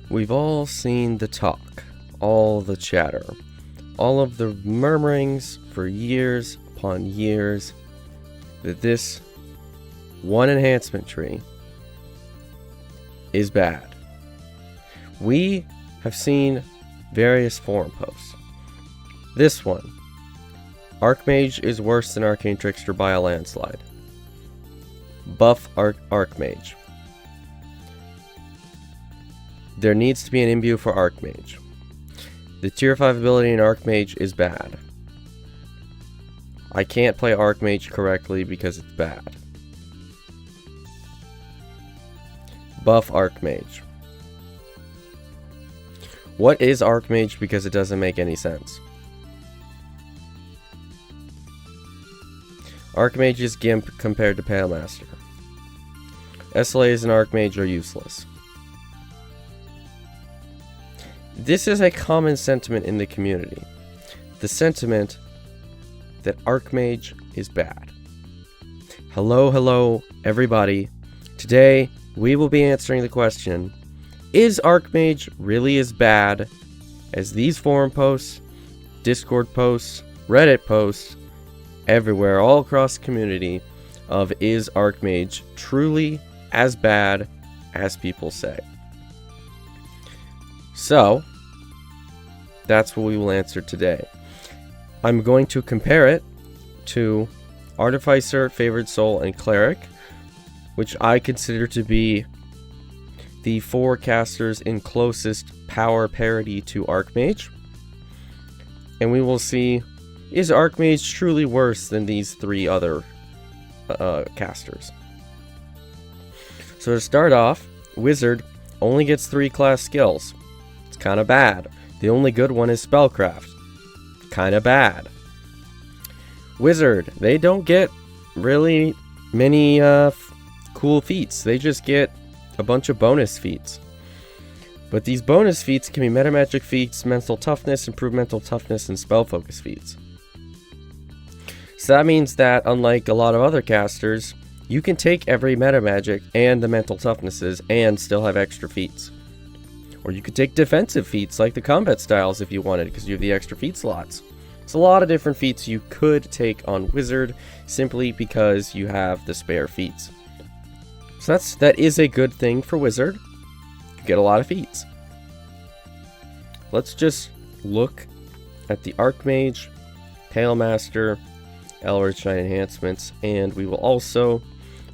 We've all seen the talk, all the chatter, all of the murmurings for years upon years that this one enhancement tree is bad. We have seen various forum posts. This one, Archmage is worse than Arcane Trickster by a landslide. Buff Archmage. There needs to be an imbue for Archmage. The tier 5 ability in Archmage is bad. I can't play Archmage correctly because it's bad. Buff Archmage. What is Archmage because it doesn't make any sense? Archmage is Gimp compared to Pale Master. SLAs and Archmage are useless. This is a common sentiment in the community. The sentiment that Archmage is bad. Hello, everybody. Today, we will be answering the question, is Archmage really as bad as these forum posts, Discord posts, Reddit posts, everywhere, all across the community of is Archmage truly as bad as people say? So, that's what we will answer today. I'm going to compare it to Artificer, Favored Soul, and Cleric, which I consider to be the 4 casters in closest power parity to Archmage. And we will see, is Archmage truly worse than these 3 other casters? So to start off, Wizard only gets 3 class skills. It's kind of bad. The only good one is Spellcraft. Kind of bad. Wizard, they don't get really many cool feats. They just get a bunch of bonus feats. But these bonus feats can be meta magic feats, mental toughness, improved mental toughness, and spell focus feats. So that means that, unlike a lot of other casters, you can take every meta magic and the mental toughnesses and still have extra feats. Or you could take defensive feats like the combat styles if you wanted, because you have the extra feat slots. It's a lot of different feats you could take on Wizard simply because you have the spare feats. So that is a good thing for Wizard. You get a lot of feats. Let's just look at the Archmage, Pale Master, Eldritch Knight enhancements, and we will also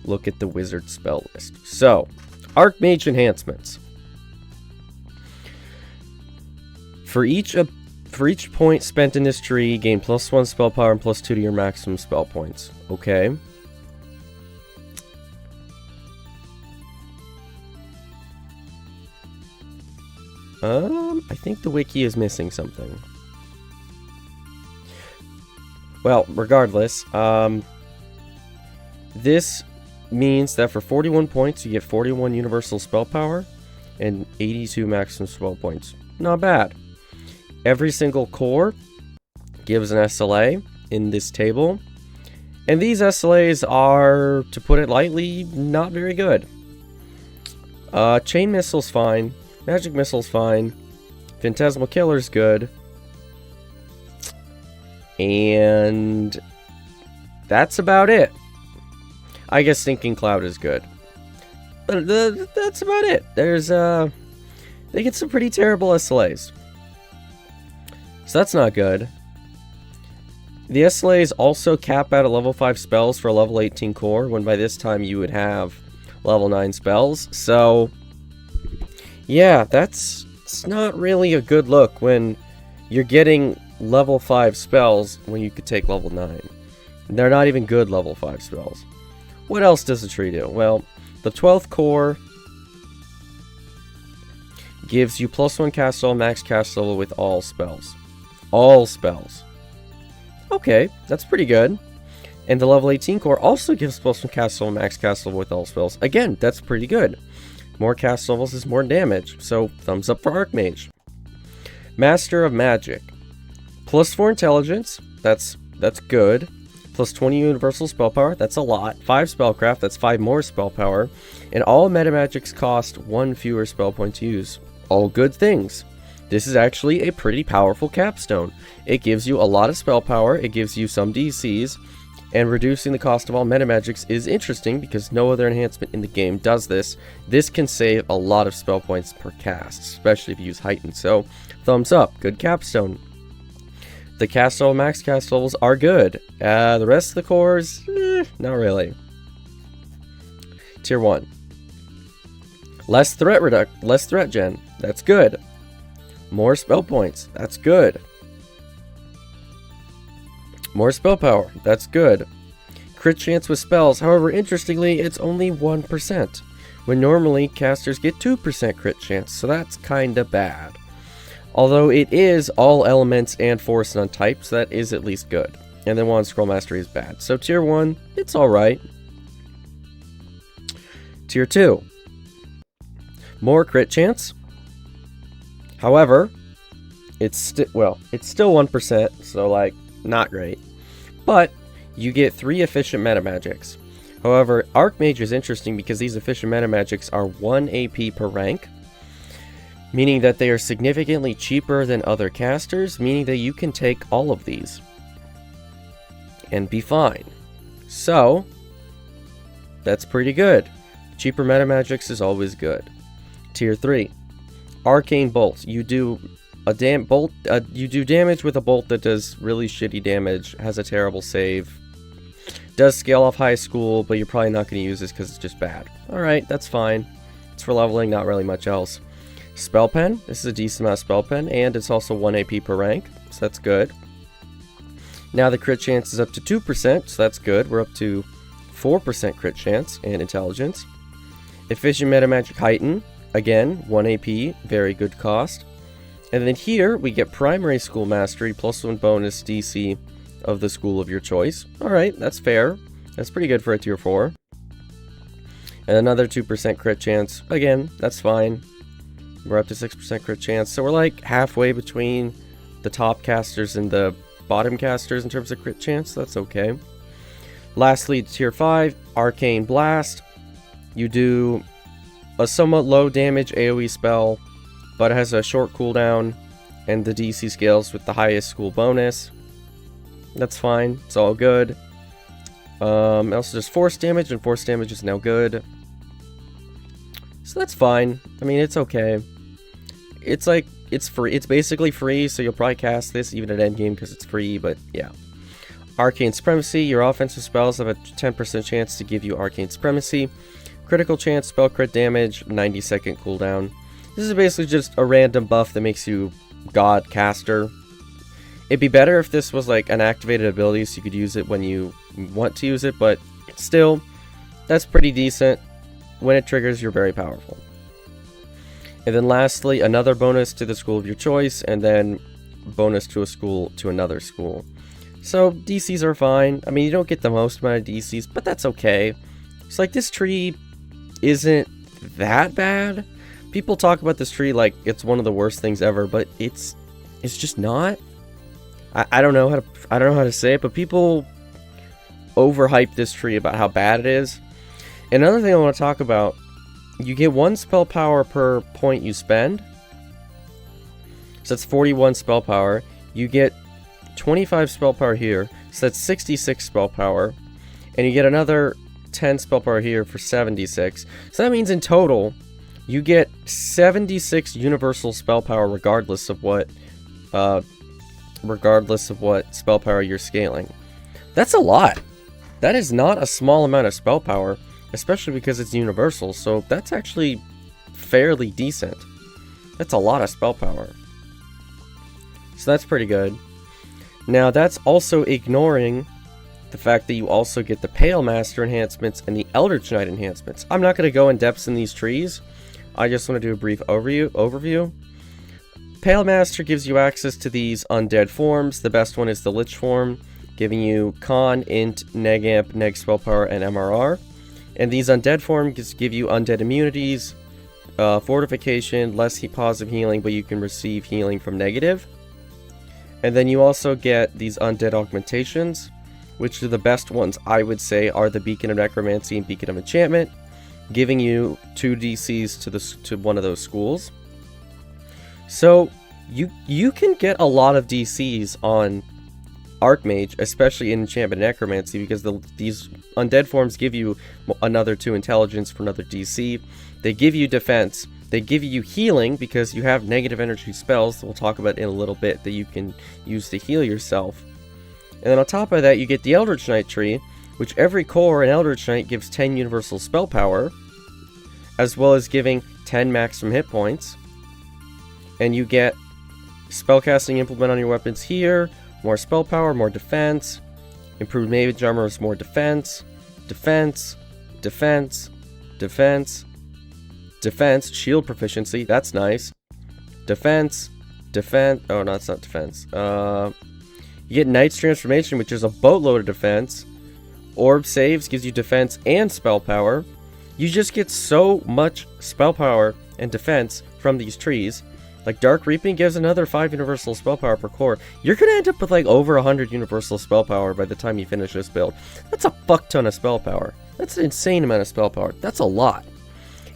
look at the Wizard spell list. So, Archmage enhancements. For each point spent in this tree, gain +1 spell power and +2 to your maximum spell points. Okay. I think the wiki is missing something. Well, regardless, this means that for 41 points, you get 41 universal spell power and 82 maximum spell points. Not bad. Every single core gives an SLA in this table, and these SLAs are, to put it lightly, not very good. Chain Missile's fine, Magic Missile's fine, Phantasmal Killer's good, and that's about it. I guess Sinking Cloud is good, but that's about it. There's they get some pretty terrible SLAs. So that's not good. The SLAs also cap out at level 5 spells for a level 18 core, when by this time you would have level 9 spells. So, yeah, it's not really a good look when you're getting level 5 spells when you could take level 9. They're not even good level 5 spells. What else does the tree do? Well, the 12th core gives you +1 cast level, max cast level with all spells. All spells. Okay, that's pretty good. And the level 18 core also gives +1 cast level, max cast level with all spells. Again, that's pretty good. More cast levels is more damage, so thumbs up for Archmage. Master of Magic. +4 intelligence, that's good. +20 universal spell power, that's a lot. 5 spellcraft, that's 5 more spell power. And all meta magics cost 1 fewer spell point to use. all good things. This is actually a pretty powerful capstone. It gives you a lot of spell power, it gives you some DCs, and reducing the cost of all metamagics is interesting because no other enhancement in the game does this. This can save a lot of spell points per cast, especially if you use Heighten. So, thumbs up, good capstone. The cast level, max cast levels are good. The rest of the cores, not really. Tier 1. Less threat gen, that's good. More spell points, that's good. More spell power, that's good. Crit chance with spells, however, interestingly, it's only 1%, when normally casters get 2% crit chance, so that's kinda bad. Although it is all elements and force non types, so that is at least good. And then Wand Scroll Mastery is bad. So tier 1, it's alright. Tier 2. More crit chance. However, it's still 1%, so like, not great. But you get 3 efficient metamagics. However, Archmage is interesting because these efficient metamagics are 1 AP per rank, meaning that they are significantly cheaper than other casters, meaning that you can take all of these and be fine. So, that's pretty good. Cheaper metamagics is always good. Tier 3. Arcane Bolt. You do damage with a bolt that does really shitty damage, has a terrible save, does scale off high school, but you're probably not going to use this because it's just bad. Alright, that's fine. It's for leveling, not really much else. Spell Pen. This is a decent amount of Spell Pen, and it's also 1 AP per rank, so that's good. Now the crit chance is up to 2%, so that's good. We're up to 4% crit chance and intelligence. Efficient Metamagic Heighten. Again, 1 AP, very good cost. And then here, we get Primary School Mastery, plus 1 bonus DC of the school of your choice. Alright, that's fair. That's pretty good for a tier 4. And another 2% crit chance. Again, that's fine. We're up to 6% crit chance. So we're like halfway between the top casters and the bottom casters in terms of crit chance. That's okay. Lastly, tier 5, Arcane Blast. You do a somewhat low damage AoE spell, but it has a short cooldown, and the DC scales with the highest school bonus. That's fine. It's all good. It also does force damage, and force damage is now good. So that's fine. I mean, it's okay. It's like, it's free. It's basically free, so you'll probably cast this even at endgame because it's free, but yeah. Arcane Supremacy. Your offensive spells have a 10% chance to give you Arcane Supremacy. Critical chance, spell crit damage, 90-second cooldown. This is basically just a random buff that makes you God Caster. It'd be better if this was like an activated ability so you could use it when you want to use it, but still, that's pretty decent. When it triggers, you're very powerful. And then lastly, another bonus to the school of your choice, and then bonus to a school to another school. So DCs are fine. I mean, you don't get the most amount of DCs, but that's okay. It's like this tree isn't that bad. People talk about this tree like it's one of the worst things ever, but it's just not. I don't know how to say it, but people overhype this tree about how bad it is. Another thing I want to talk about, you get 1 spell power per point you spend. So that's 41 spell power. You get 25 spell power here, so that's 66 spell power. And you get another 10 spell power here for 76. So that means in total, you get 76 universal spell power regardless of what spell power you're scaling. That's a lot. That is not a small amount of spell power, especially because it's universal, so that's actually fairly decent. That's a lot of spell power. So that's pretty good. Now that's also ignoring the fact that you also get the Pale Master enhancements and the Eldritch Knight enhancements. I'm not going to go in depth in these trees. I just want to do a brief overview. Pale Master gives you access to these undead forms. The best one is the Lich form, giving you Con, Int, Neg Amp, Neg Spell Power, and MRR. And these undead forms give you undead immunities, fortification, less positive healing, but you can receive healing from negative. And then you also get these undead augmentations, which are the best ones, I would say, are the Beacon of Necromancy and Beacon of Enchantment, giving you 2 DCs to one of those schools. So you can get a lot of DCs on Archmage, especially in Enchantment and Necromancy, because these undead forms give you another 2 intelligence for another DC. They give you defense. They give you healing because you have negative energy spells that we'll talk about in a little bit that you can use to heal yourself. And then on top of that, you get the Eldritch Knight tree, which every core in Eldritch Knight gives 10 universal spell power, as well as giving 10 maximum hit points. And you get spellcasting implement on your weapons here, more spell power, more defense, improved mage armor is more defense, defense, defense, defense, defense, shield proficiency, that's nice, defense, oh no, it's not defense, you get Knight's Transformation, which is a boatload of defense, Orb Saves gives you defense and spell power. You just get so much spell power and defense from these trees. Like Dark Reaping gives another 5 universal spell power per core. You're gonna end up with like over 100 universal spell power by the time you finish this build. That's a fuck ton of spell power. That's an insane amount of spell power. That's a lot.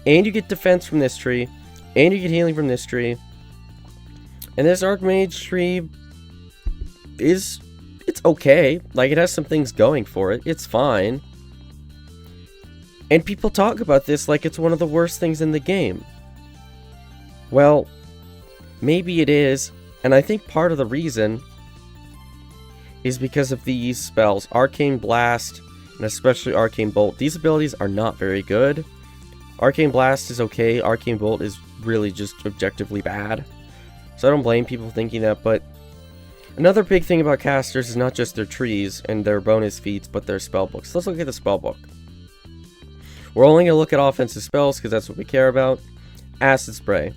And you get defense from this tree, and you get healing from this tree. And this Archmage tree it's okay. Like, it has some things going for it. It's fine. And people talk about this like it's one of the worst things in the game. Well, maybe it is, and I think part of the reason is because of these spells. Arcane Blast, and especially Arcane Bolt. These abilities are not very good. Arcane Blast is okay, Arcane Bolt is really just objectively bad. So I don't blame people thinking that, but another big thing about casters is not just their trees and their bonus feats, but their spellbooks. Let's look at the spellbook. We're only going to look at offensive spells because that's what we care about. Acid Spray,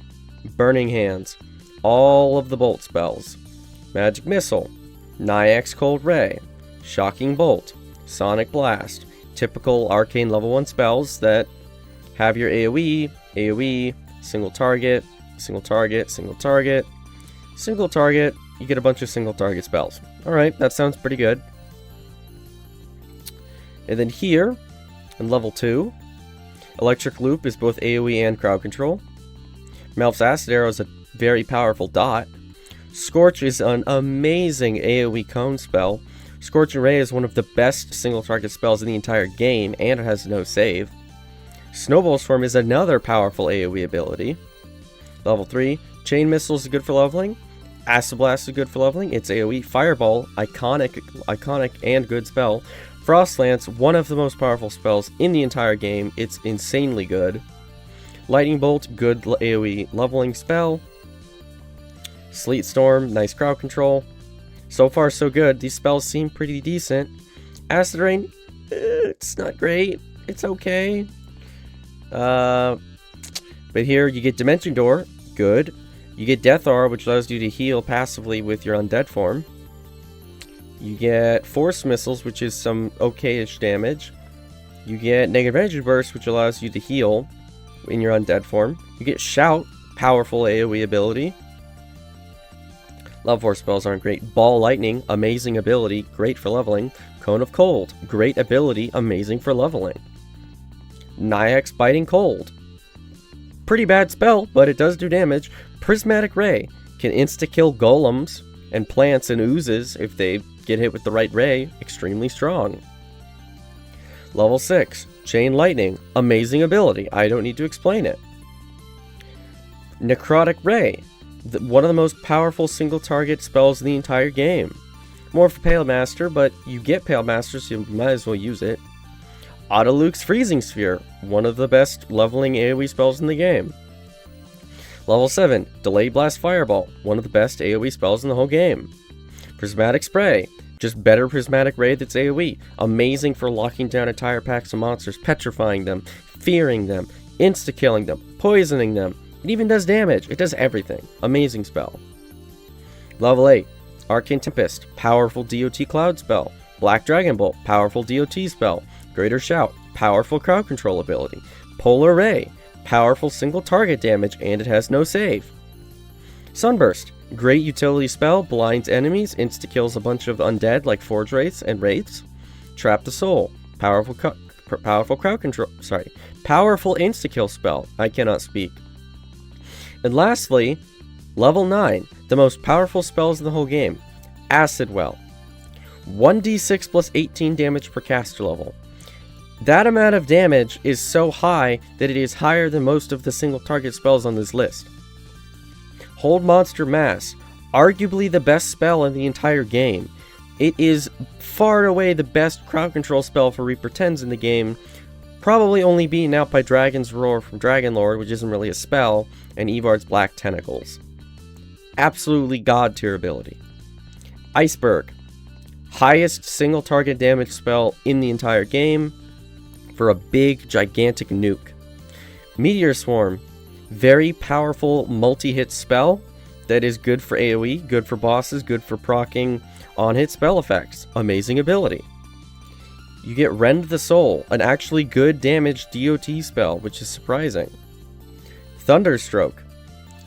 Burning Hands, all of the bolt spells, Magic Missile, Nyax Cold Ray, Shocking Bolt, Sonic Blast, typical arcane level 1 spells that have your AoE, single target, single target, single target, single target, you get a bunch of single target spells. Alright, that sounds pretty good. And then here, in level 2, Electric Loop is both AoE and crowd control. Melf's Acid Arrow is a very powerful dot. Scorch is an amazing AoE cone spell. Scorching Ray is one of the best single target spells in the entire game, and it has no save. Snowball Swarm is another powerful AoE ability. Level 3, Chain Missile is good for leveling. Acid Blast is good for leveling. It's AoE. Fireball, iconic and good spell. Frost Lance, one of the most powerful spells in the entire game. It's insanely good. Lightning Bolt, good AoE leveling spell. Sleet Storm, nice crowd control. So far so good. These spells seem pretty decent. Acid Rain, it's not great. It's okay. But here you get Dimension Door, good. You get Death Aura, which allows you to heal passively with your undead form. You get Force Missiles, which is some okay-ish damage. You get Negative Energy Burst, which allows you to heal in your undead form. You get Shout, powerful AoE ability. Level 4 spells aren't great. Ball Lightning, amazing ability, great for leveling. Cone of Cold, great ability, amazing for leveling. Nyax Biting Cold, pretty bad spell, but it does do damage. Prismatic Ray can insta-kill golems and plants and oozes if they get hit with the right ray. Extremely strong. Level 6, Chain Lightning, amazing ability. I don't need to explain it. Necrotic Ray, one of the most powerful single target spells in the entire game. More for Pale Master, but you get Pale Master, so you might as well use it. Autoluke's Freezing Sphere, one of the best leveling AoE spells in the game. Level 7, Delay Blast Fireball, one of the best AoE spells in the whole game. Prismatic Spray, just better Prismatic Ray that's AoE, amazing for locking down entire packs of monsters, petrifying them, fearing them, insta-killing them, poisoning them. It even does damage, it does everything. Amazing spell. Level 8, Arcane Tempest, powerful DOT cloud spell. Black Dragon Bolt, powerful DOT spell. Greater Shout, powerful crowd control ability. Polar Ray, powerful single target damage, and it has no save. Sunburst, great utility spell, blinds enemies, insta-kills a bunch of undead like Forge Wraiths and Wraiths. Trap the Soul, powerful crowd control, powerful insta-kill spell. I cannot speak. And lastly, Level 9, the most powerful spells in the whole game. Acid Well. 1d6 plus 18 damage per caster level. That amount of damage is so high that it is higher than most of the single target spells on this list. Hold Monster Mass. Arguably the best spell in the entire game. It is far and away the best crowd control spell for Reaper 10s in the game, probably only beaten out by Dragon's Roar from Dragonlord, which isn't really a spell, and Evard's Black Tentacles. Absolutely god tier ability. Iceberg. Highest single target damage spell in the entire game for a big, gigantic nuke. Meteor Swarm. Very powerful multi-hit spell that is good for AoE, good for bosses, good for proccing on-hit spell effects. Amazing ability. You get Rend the Soul, an actually good damage DOT spell, which is surprising. Thunderstroke.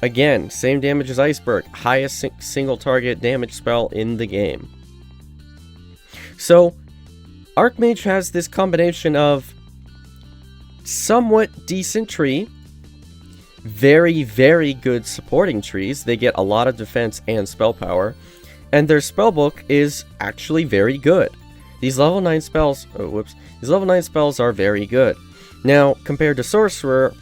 Again, same damage as Iceberg, highest single target damage spell in the game. So, Archmage has this combination of somewhat decent tree, very, very good supporting trees. They get a lot of defense and spell power, and their spellbook is actually very good. These level 9 spells, these level 9 spells are very good. Now, compared to Sorcerer,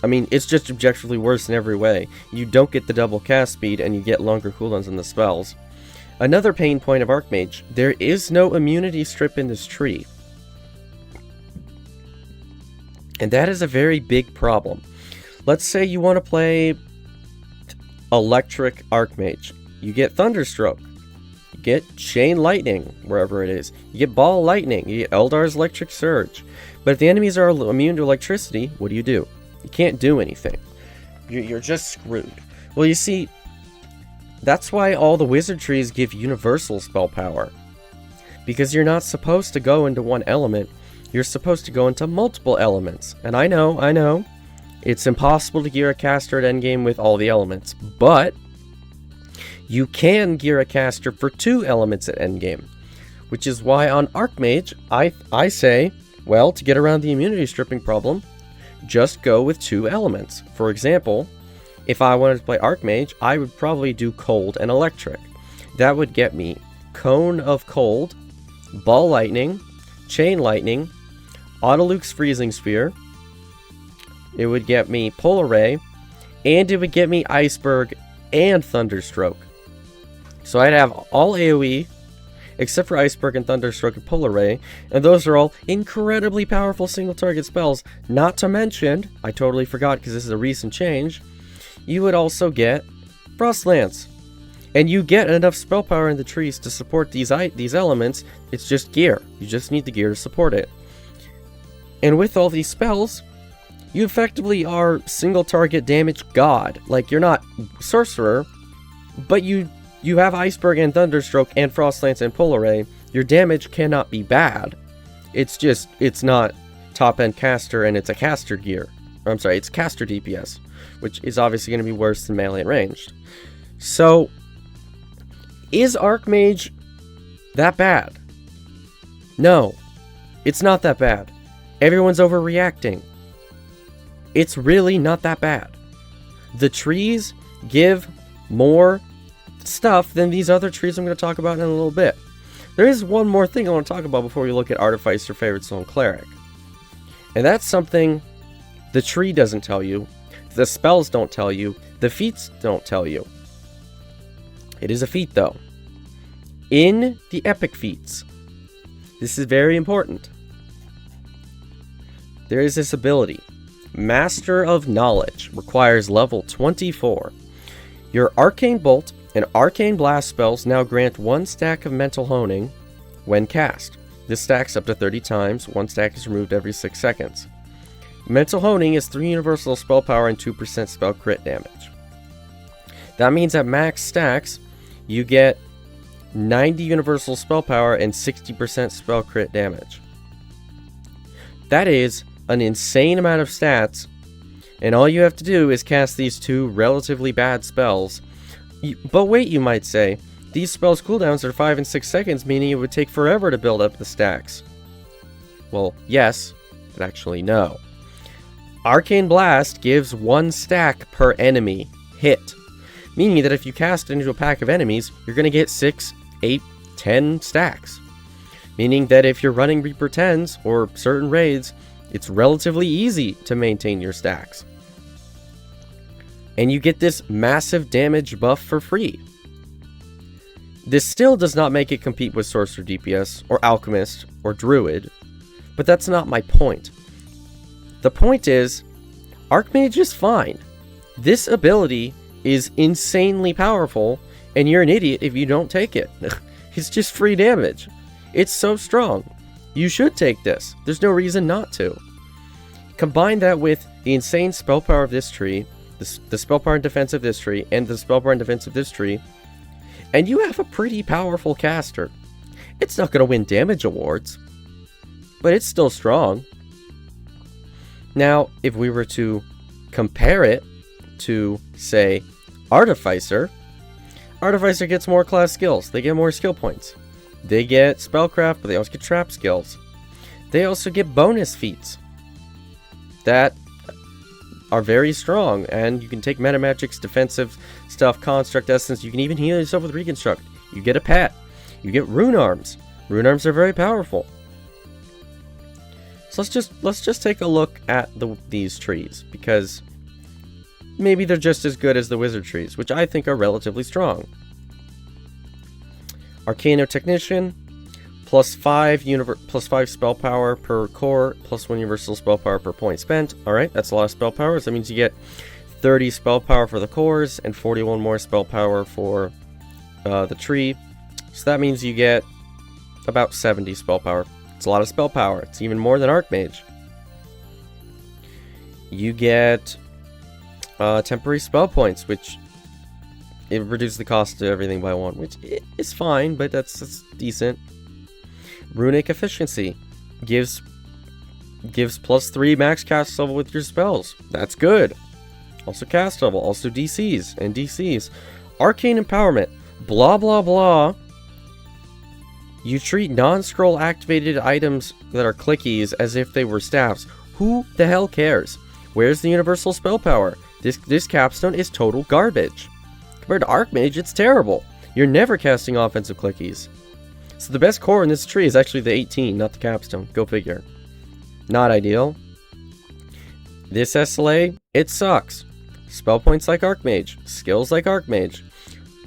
I mean, it's just objectively worse in every way. You don't get the double cast speed, and you get longer cooldowns on the spells. Another pain point of Archmage, there is no immunity strip in this tree. And that is a very big problem. Let's say you want to play Electric Archmage. You get Thunderstroke. You get Chain Lightning, wherever it is. You get Ball Lightning. You get Eldar's Electric Surge. But if the enemies are immune to electricity, what do? You can't do anything. You're just screwed. Well, you see, that's why all the wizard trees give universal spell power. Because you're not supposed to go into one element. You're supposed to go into multiple elements. And I know, it's impossible to gear a caster at endgame with all the elements. But you can gear a caster for 2 elements at endgame. Which is why on Archmage, I say, well, to get around the immunity stripping problem, just go with 2 elements. For example, if I wanted to play Archmage, I would probably do Cold and Electric. That would get me Cone of Cold, Ball Lightning, Chain Lightning, Autoluke's Freezing Sphere. It would get me Polar Ray, and it would get me Iceberg and Thunderstroke. So I'd have all AoE, except for Iceberg and Thunderstroke and Polar Ray, and those are all incredibly powerful single target spells. Not to mention, I totally forgot because this is a recent change, you would also get Frost Lance. And you get enough spell power in the trees to support these elements. It's just gear. You just need the gear to support it. And with all these spells, you effectively are single target damage god. Like, you're not Sorcerer, but you have Iceberg and Thunderstroke and Frost Lance and Polar Ray. Your damage cannot be bad. It's just, it's not top end caster, and it's a caster gear. Or, I'm sorry, it's caster DPS, which is obviously going to be worse than melee and ranged. So, is Archmage that bad? No, it's not that bad. Everyone's overreacting. It's really not that bad. The trees give more stuff than these other trees I'm going to talk about in a little bit. There is one more thing I want to talk about before we look at Artificer, Favorite Soul, and Cleric. And that's something the tree doesn't tell you, the spells don't tell you, the feats don't tell you. It is a feat, though. In the epic feats, this is very important. There is this ability. Master of Knowledge requires level 24. Your Arcane Bolt and Arcane Blast spells now grant 1 stack of Mental Honing when cast. This stacks up to 30 times. 1 stack is removed every 6 seconds. Mental Honing is 3 universal spell power and 2% spell crit damage. That means at max stacks, you get 90 universal spell power and 60% spell crit damage. That is an insane amount of stats, and all you have to do is cast these 2 relatively bad spells. But wait, you might say, these spells cooldowns are 5 and 6 seconds, meaning it would take forever to build up the stacks. Well, yes, but actually no. Arcane Blast gives 1 stack per enemy hit. Meaning that if you cast it into a pack of enemies, you're going to get 6, 8, 10 stacks. Meaning that if you're running Reaper 10s or certain raids, it's relatively easy to maintain your stacks. And you get this massive damage buff for free. This still does not make it compete with Sorcerer DPS, or Alchemist, or Druid, but that's not my point. The point is, Archmage is fine. This ability is insanely powerful, and you're an idiot if you don't take it. It's just free damage. It's so strong. You should take this. There's no reason not to. Combine that with the insane spell power of this tree, the spell power and defense of this tree, and the spell power and defense of this tree, and you have a pretty powerful caster. It's not going to win damage awards, but it's still strong. Now, if we were to compare it to, say, Artificer, Artificer gets more class skills. They get more skill points. They get spellcraft, but they also get trap skills. They also get bonus feats that are very strong, and you can take meta magics, defensive stuff, construct essence. You can even heal yourself with reconstruct. You get a pet. You get rune arms. Rune arms are very powerful. So let's just take a look at these trees, because maybe they're just as good as the wizard trees, which I think are relatively strong. Arcano Technician, plus 5 spell power per core, plus 1 universal spell power per point spent. Alright, that's a lot of spell power. So that means you get 30 spell power for the cores and 41 more spell power for the tree. So that means you get about 70 spell power. It's a lot of spell power. It's even more than Archmage. You get temporary spell points, which it reduces the cost of everything by 1, which is fine, but that's decent. Runic Efficiency gives plus 3 max cast level with your spells. That's good. Also cast level, also DCs and DCs. Arcane Empowerment, blah blah blah. You treat non-scroll activated items that are clickies as if they were staffs. Who the hell cares? Where's the universal spell power? This capstone is total garbage. Compared to Archmage, it's terrible. You're never casting offensive clickies. So the best core in this tree is actually the 18, not the capstone. Go figure. Not ideal. This SLA, it sucks. Spell points like Archmage. Skills like Archmage.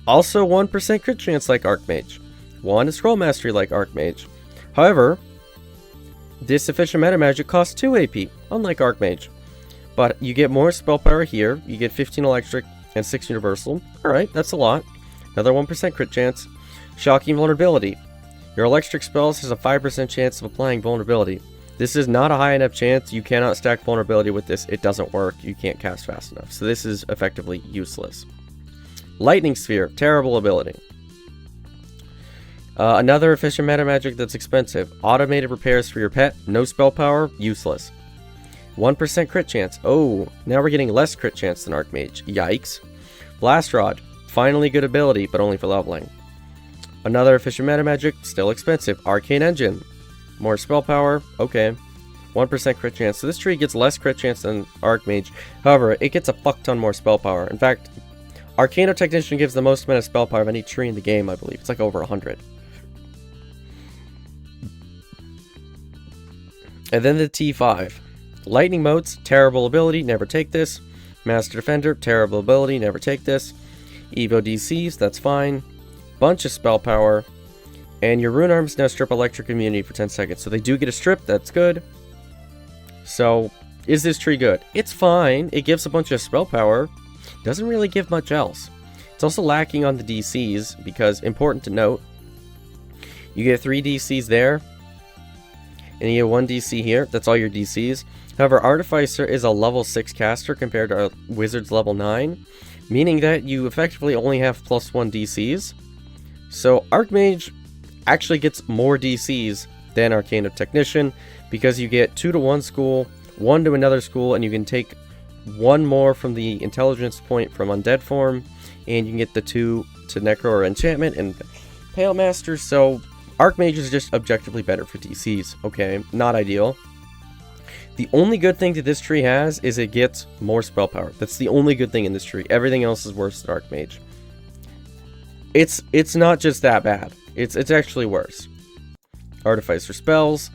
Also 1% crit chance like Archmage. 1 scroll mastery like Archmage. However, this efficient meta magic costs 2 AP, unlike Archmage. But you get more spell power here. You get 15 electric and 6 universal. Alright, that's a lot. Another 1% crit chance. Shocking vulnerability. Your electric spells has a 5% chance of applying vulnerability. This is not a high enough chance. You cannot stack vulnerability with this. It doesn't work. You can't cast fast enough. So this is effectively useless. Lightning Sphere. Terrible ability. Another efficient meta magic that's expensive. Automated repairs for your pet. No spell power. Useless. 1% crit chance. Oh, now we're getting less crit chance than Archmage. Yikes. Blast Rod. Finally good ability, but only for leveling. Another efficient meta magic. Still expensive. Arcane Engine. More spell power. Okay. 1% crit chance. So this tree gets less crit chance than Archmage. However, it gets a fuck ton more spell power. In fact, Arcano Technician gives the most amount of spell power of any tree in the game, I believe. It's like over 100. And then the T5. Lightning Motes, terrible ability, never take this. Master Defender, terrible ability, never take this. Evo DCs, that's fine. Bunch of spell power. And your rune arms now strip electric immunity for 10 seconds. So they do get a strip, that's good. So, is this tree good? It's fine. It gives a bunch of spell power. Doesn't really give much else. It's also lacking on the DCs, because, important to note, you get 3 DCs there. And you get 1 DC here. That's all your DCs. However, Artificer is a level 6 caster compared to Wizard's level 9. Meaning that you effectively only have plus 1 DCs. So Archmage actually gets more DCs than Arcano Technician. Because you get 2 to 1 school, 1 to another school, and you can take 1 more from the intelligence point from Undead form. And you can get the 2 to Necro or Enchantment and Pale Master. So Archmage is just objectively better for DCs, okay? Not ideal. The only good thing that this tree has is it gets more spell power. That's the only good thing in this tree. Everything else is worse than Archmage. It's not just that bad. It's actually worse. Artificer spells.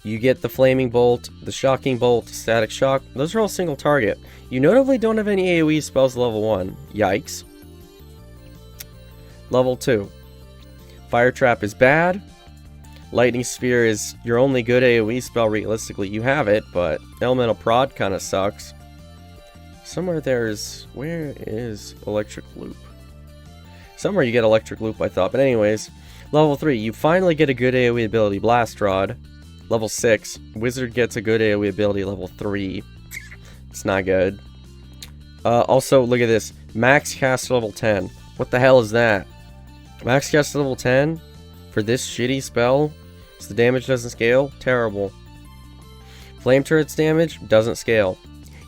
You get the Flaming Bolt, the Shocking Bolt, Static Shock. Those are all single target. You notably don't have any AoE spells level 1. Yikes. Level 2. Fire Trap is bad. Lightning Spear is your only good AoE spell realistically. You have it, but Elemental Prod kind of sucks. Somewhere there's... Where is Electric Loop? Somewhere you get Electric Loop, I thought. But anyways, level 3. You finally get a good AoE ability, Blast Rod. Level 6. Wizard gets a good AoE ability, level 3. It's not good. Also, look at this. Max Cast level 10. What the hell is that? Max Cast level 10? For this shitty spell? So the damage doesn't scale? Terrible. Flame Turret's damage doesn't scale.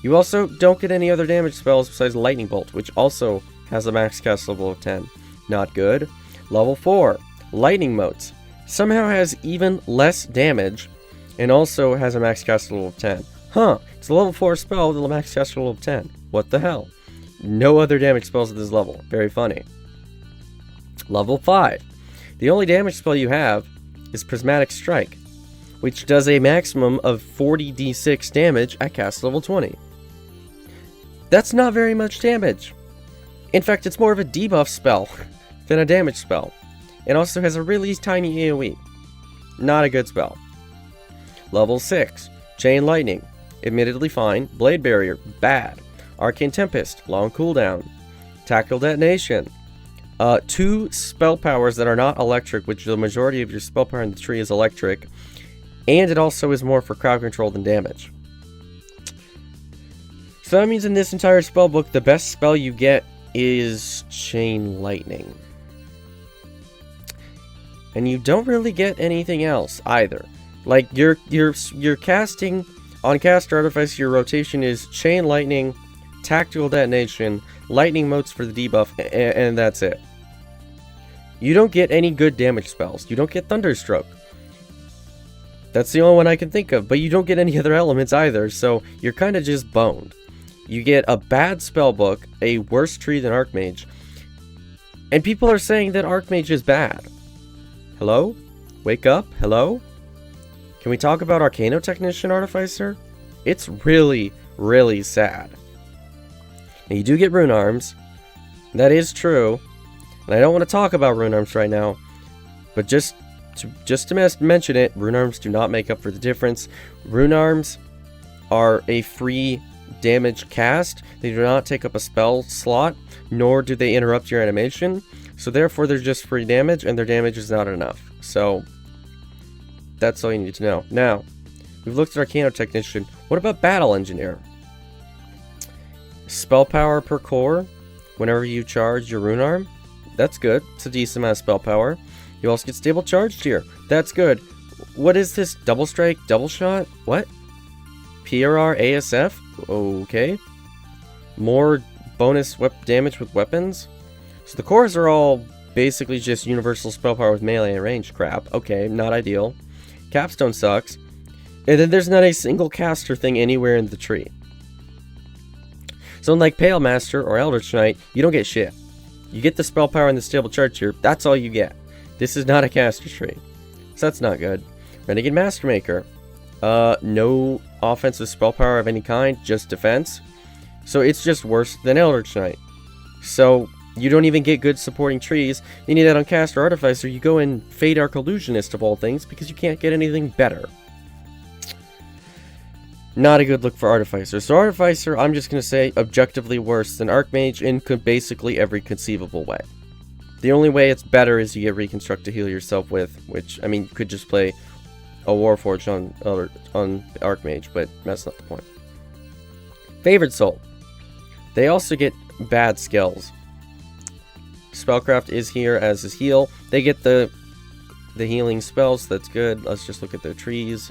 You also don't get any other damage spells besides Lightning Bolt, which also has a max cast level of 10. Not good. Level 4. Lightning Motes. Somehow has even less damage, and also has a max cast level of 10. Huh, it's a level 4 spell with a max cast level of 10. What the hell? No other damage spells at this level. Very funny. Level 5. The only damage spell you have is Prismatic Strike, which does a maximum of 40d6 damage at cast level 20. That's not very much damage. In fact, it's more of a debuff spell than a damage spell. It also has a really tiny AoE. Not a good spell. Level 6. Chain Lightning. Admittedly fine. Blade Barrier. Bad. Arcane Tempest. Long cooldown. Tactical Detonation. 2 spell powers that are not electric, which the majority of your spell power in the tree is electric. And it also is more for crowd control than damage. So that means in this entire spell book, the best spell you get is Chain Lightning. And you don't really get anything else either. Like you're casting on Caster Artificer, your rotation is Chain Lightning, Tactical Detonation, Lightning Motes for the debuff, and that's it. You don't get any good damage spells. You don't get Thunderstroke. That's the only one I can think of, but you don't get any other elements either, so you're kind of just boned. You get a bad spellbook, a worse tree than Archmage, and people are saying that Archmage is bad. Hello? Wake up? Hello? Can we talk about Arcanotechnician Artificer? It's really, really sad. Now, you do get Rune Arms. That is true. And I don't want to talk about Rune Arms right now, but just to mention it, Rune Arms do not make up for the difference. Rune Arms are a free damage cast. They do not take up a spell slot, nor do they interrupt your animation. So therefore, they're just free damage, and their damage is not enough. So that's all you need to know. Now, we've looked at Arcanotechnician. What about Battle Engineer? Spell power per core whenever you charge your Rune Arm. That's good. It's a decent amount of spell power. You also get stable charged here. That's good. What is this? Double strike, double shot? What? PRR ASF? Okay. More bonus damage with weapons? So the cores are all basically just universal spell power with melee and range crap. Okay, not ideal. Capstone sucks. And then there's not a single caster thing anywhere in the tree. So unlike Pale Master or Eldritch Knight, you don't get shit. You get the spell power and the stable charge here. That's all you get. This is not a caster tree. So that's not good. Renegade Mastermaker. No offensive spell power of any kind, just defense. So it's just worse than Eldritch Knight. So you don't even get good supporting trees. You need that on Caster Artificer. You go in Fade Arc Illusionist of all things because you can't get anything better. Not a good look for Artificer. So Artificer, I'm just going to say, objectively worse than Archmage in basically every conceivable way. The only way it's better is you get Reconstruct to heal yourself with, which, I mean, you could just play a Warforged on Archmage, but that's not the point. Favored Soul. They also get bad skills. Spellcraft is here, as is Heal. They get the healing spells, so that's good. Let's just look at their trees.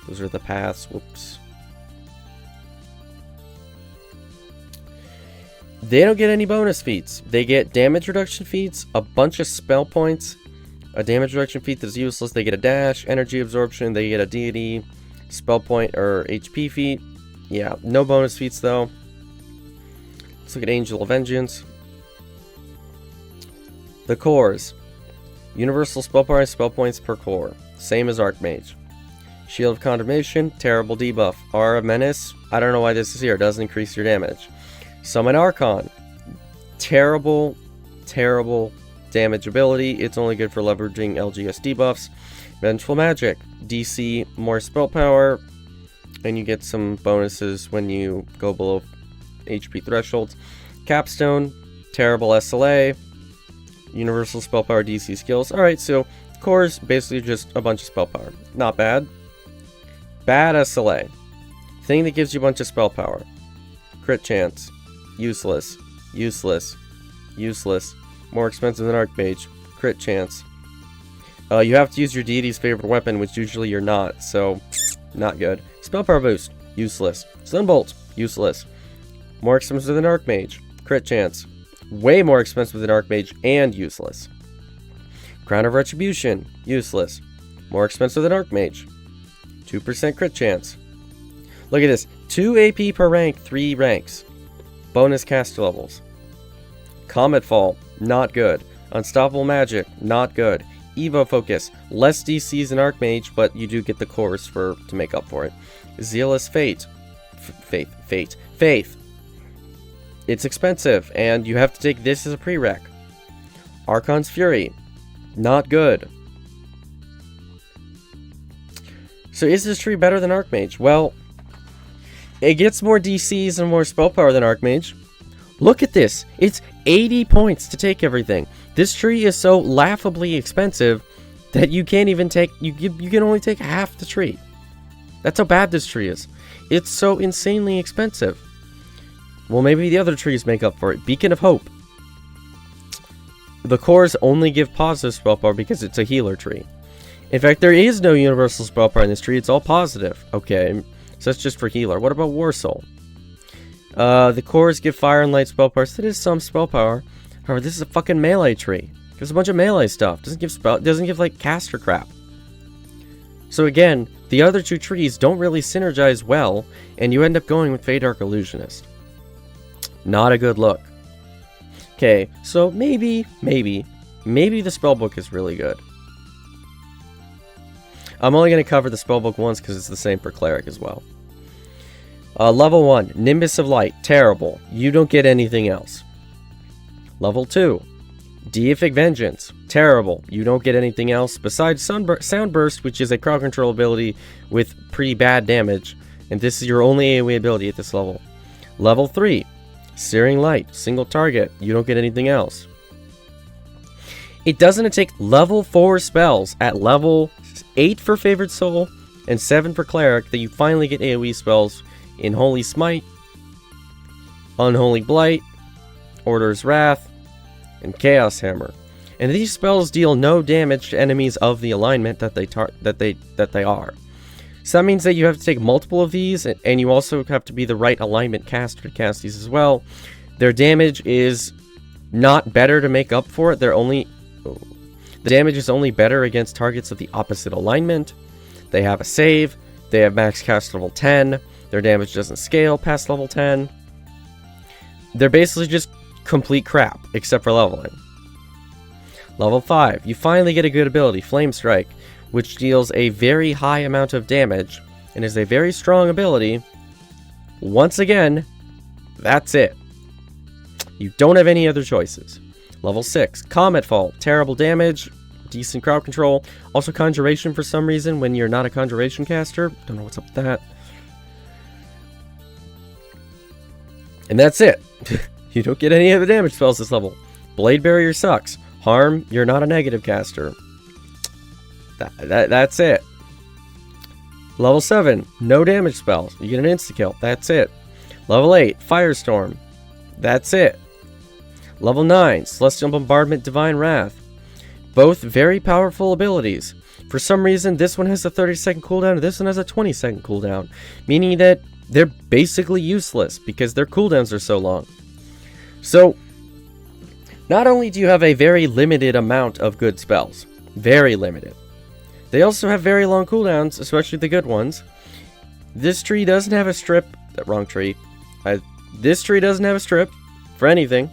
Those are the paths. Whoops. They don't get any bonus feats. They get damage reduction feats, a bunch of spell points, A damage reduction feat that is useless, they get a dash. Energy absorption, they get a deity. Spell point or HP feat. Yeah, no bonus feats though. Let's look at Angel of Vengeance. The cores. Universal spell power and spell points per core. Same as Archmage. Shield of Condemnation, terrible debuff. Aura of Menace, I don't know why this is here, it doesn't increase your damage. Summon Archon, terrible damage ability, it's only good for leveraging LGS debuffs. Vengeful Magic, DC more spell power, and you get some bonuses when you go below HP thresholds. Capstone, terrible SLA, universal spell power, DC skills. Alright, so cores, basically just a bunch of spell power. Not bad. Bad SLA. Thing that gives you a bunch of spell power. Crit chance. Useless. Useless. Useless. More expensive than Archmage. Crit chance. You have to use your deity's favorite weapon, which usually you're not, so not good. Spell power boost. Useless. Stun bolt. Useless. More expensive than Archmage. Crit chance. Way more expensive than Archmage and useless. Crown of Retribution. Useless. More expensive than Archmage. 2% crit chance. Look at this. 2 AP per rank, 3 ranks. Bonus caster levels. Comet Fall. Not good. Unstoppable Magic. Not good. Evo Focus. Less DCs than Archmage, but you do get the cores to make up for it. Zealous Fate. Faith. It's expensive, and you have to take this as a prereq. Archon's Fury. Not good. So is this tree better than Archmage? Well, it gets more DCs and more spell power than Archmage. Look at this. It's 80 points to take everything. This tree is so laughably expensive that you can't even take... You can only take half the tree. That's how bad this tree is. It's so insanely expensive. Well, maybe the other trees make up for it. Beacon of Hope. The cores only give positive spell power because it's a healer tree. In fact, there is no universal spell power in this tree. It's all positive. Okay, so that's just for healer. What about War Soul? The cores give fire and light spell power. So that is some spell power. However, this is a fucking melee tree. It gives a bunch of melee stuff. Doesn't give like caster crap. So again, the other two trees don't really synergize well, and you end up going with Feydark Illusionist. Not a good look. Okay, so maybe the spellbook is really good. I'm only going to cover the spellbook once because it's the same for Cleric as well. Level 1, Nimbus of Light, terrible. You don't get anything else. Level 2, Deific Vengeance, terrible. You don't get anything else besides Soundburst, which is a crowd control ability with pretty bad damage, and this is your only AoE ability at this level. Level 3, Searing Light, single target. You don't get anything else. It doesn't take level 4 spells at level 8 for Favored Soul and 7 for Cleric that you finally get AoE spells in Holy Smite, Unholy Blight, Order's Wrath, and Chaos Hammer. And these spells deal no damage to enemies of the alignment that they are. So that means that you have to take multiple of these, and you also have to be the right alignment caster to cast these as well. Their damage is not better to make up for it. The damage is only better against targets of the opposite alignment. They have a save. They have max cast level 10. Their damage doesn't scale past level 10. They're basically just complete crap, except for leveling. Level 5. You finally get a good ability, Flame Strike, which deals a very high amount of damage and is a very strong ability. Once again, that's it. You don't have any other choices. Level 6, Comet Fall, terrible damage, decent crowd control, also Conjuration for some reason when you're not a Conjuration caster. Don't know what's up with that. And that's it. You don't get any other damage spells this level. Blade Barrier sucks. Harm, you're not a negative caster. That's it. Level 7, no damage spells. You get an insta-kill. That's it. Level 8, Firestorm. That's it. Level 9, Celestial Bombardment, Divine Wrath. Both very powerful abilities. For some reason, this one has a 30-second cooldown, and this one has a 20-second cooldown. Meaning that they're basically useless, because their cooldowns are so long. So, not only do you have a very limited amount of good spells, Very limited. They also have very long cooldowns, especially the good ones. This tree doesn't have a strip. Wrong tree. This tree doesn't have a strip for anything.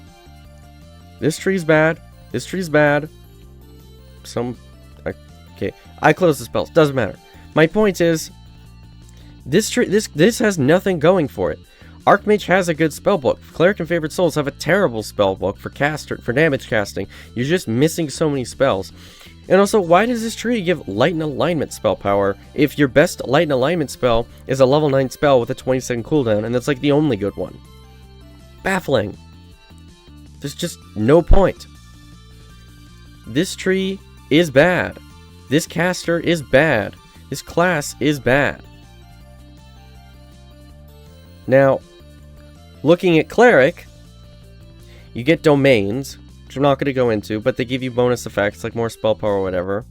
This tree's bad. This tree's bad. Okay. I close the spells. Doesn't matter. My point is, this has nothing going for it. Archmage has a good spellbook. Cleric and Favored Souls have a terrible spellbook for damage casting. You're just missing so many spells. And also, why does this tree give Light and Alignment spell power if your best Light and Alignment spell is a level 9 spell with a 20-second cooldown, and that's like the only good one? Baffling. There's just no point. This tree is bad. This caster is bad. This class is bad. Now, looking at Cleric, you get domains, which I'm not going to go into, but they give you bonus effects like more spell power or whatever.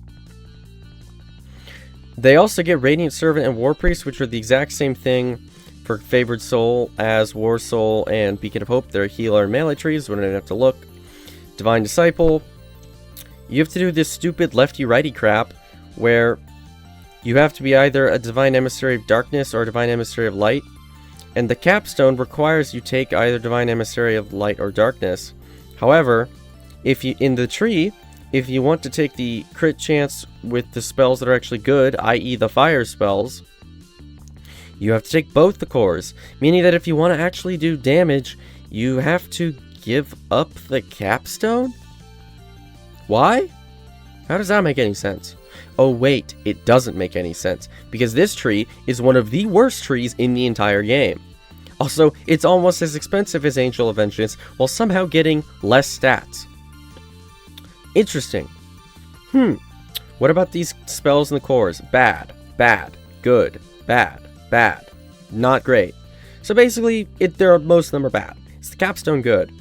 They also get Radiant Servant and War Priest, which are the exact same thing for Favored Soul as War Soul and Beacon of Hope. They're healer and melee trees, we don't have to look. Divine Disciple. You have to do this stupid lefty-righty crap where you have to be either a Divine Emissary of Darkness or a Divine Emissary of Light. And the capstone requires you take either Divine Emissary of Light or Darkness. However, if you want to take the crit chance with the spells that are actually good, i.e. the fire spells, you have to take both the cores. Meaning that if you want to actually do damage, you have to give up the capstone? Why? How does that make any sense? Oh wait, it doesn't make any sense, because this tree is one of the worst trees in the entire game. Also, it's almost as expensive as Angel of Vengeance, while somehow getting less stats. Interesting. What about these spells in the cores? Bad, bad, good, bad, bad, not great. So basically, most of them are bad. Is the capstone good?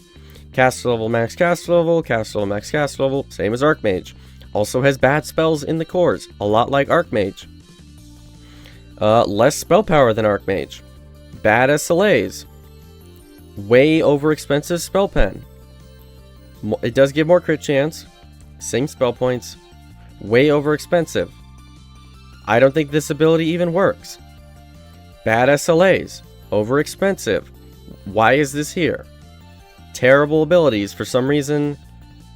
Caster level, max caster level, caster level, max caster level, same as Archmage. Also has bad spells in the cores, a lot like Archmage. Less spell power than Archmage. Bad SLAs. Way over expensive spell pen. It does give more crit chance. Same spell points. Way over expensive. I don't think this ability even works. Bad SLAs. Over expensive. Why is this here? Terrible abilities. For some reason,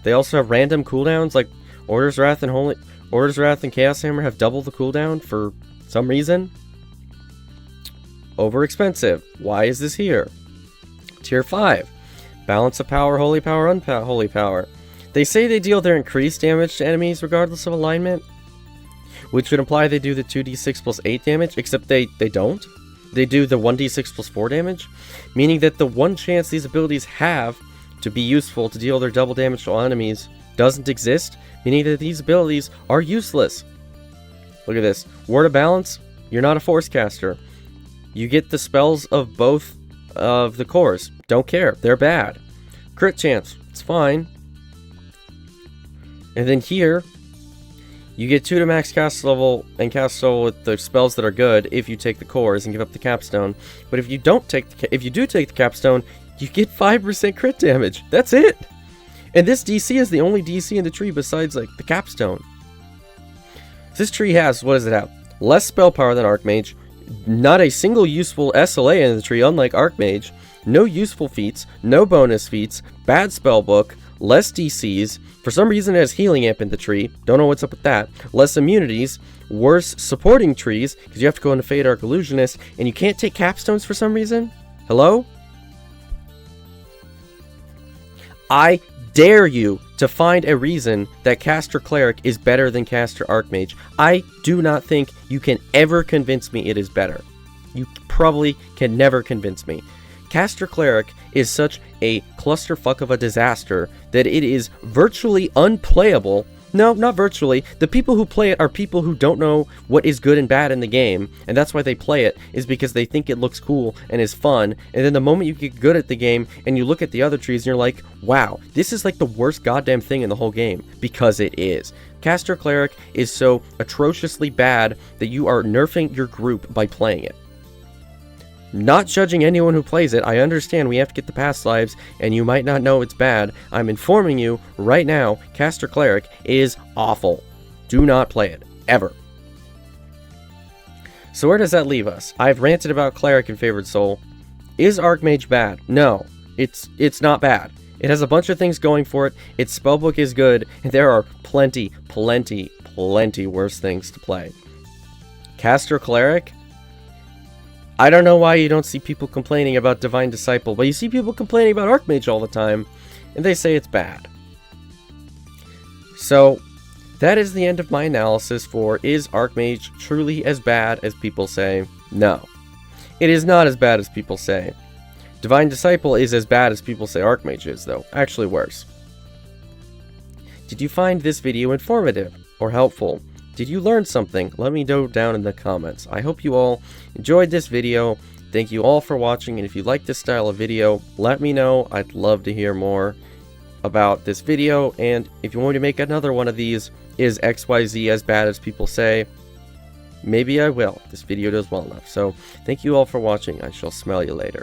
they also have random cooldowns, like Order's Wrath and Chaos Hammer have double the cooldown for some reason. Over expensive. Why is this here? Tier 5. Balance of Power, Holy Power, Unholy Power. They say they deal their increased damage to enemies regardless of alignment, which would imply they do the 2d6 plus 8 damage, except they don't. They do the 1d6 plus 4 damage, meaning that the one chance these abilities have to be useful to deal their double damage to all enemies doesn't exist, meaning that these abilities are useless. Look at this. Word of Balance, you're not a Force caster. You get the spells of both of the cores. Don't care. They're bad. Crit chance, it's fine. And then here, you get 2 to max cast level and cast level with the spells that are good if you take the cores and give up the capstone. But if you do take the capstone, you get 5% crit damage. That's it. And this DC is the only DC in the tree besides like the capstone. This tree has, what does it have? Less spell power than Archmage. Not a single useful SLA in the tree, unlike Archmage. No useful feats, no bonus feats, bad spellbook, less DCs. For some reason it has Healing Amp in the tree. Don't know what's up with that. Less immunities, worse supporting trees, because you have to go into Fade Arc Illusionist, and you can't take capstones for some reason? Hello? I dare you to find a reason that Caster Cleric is better than Caster Archmage. I do not think you can ever convince me it is better. You probably can never convince me. Caster Cleric is such a clusterfuck of a disaster that it is virtually unplayable. No, not virtually. The people who play it are people who don't know what is good and bad in the game, and that's why they play it, is because they think it looks cool and is fun, and then the moment you get good at the game and you look at the other trees and you're like, wow, this is like the worst goddamn thing in the whole game, because it is. Caster Cleric is so atrociously bad that you are nerfing your group by playing it. Not judging anyone who plays it, I understand we have to get the past lives, and you might not know it's bad. I'm informing you right now, Caster Cleric is awful. Do not play it. Ever. So where does that leave us? I've ranted about Cleric and Favored Soul. Is Archmage bad? No. It's not bad. It has a bunch of things going for it. Its spellbook is good, and there are plenty worse things to play. Caster Cleric? I don't know why you don't see people complaining about Divine Disciple, but you see people complaining about Archmage all the time, and they say it's bad. So, that is the end of my analysis for is Archmage truly as bad as people say? No. It is not as bad as people say. Divine Disciple is as bad as people say Archmage is, though. Actually worse. Did you find this video informative or helpful? Did you learn something? Let me know down in the comments. I hope you all enjoyed this video. Thank you all for watching, and if you like this style of video, let me know. I'd love to hear more about this video, and if you want me to make another one of these, is XYZ as bad as people say? Maybe I will. This video does well enough. So, thank you all for watching. I shall smell you later.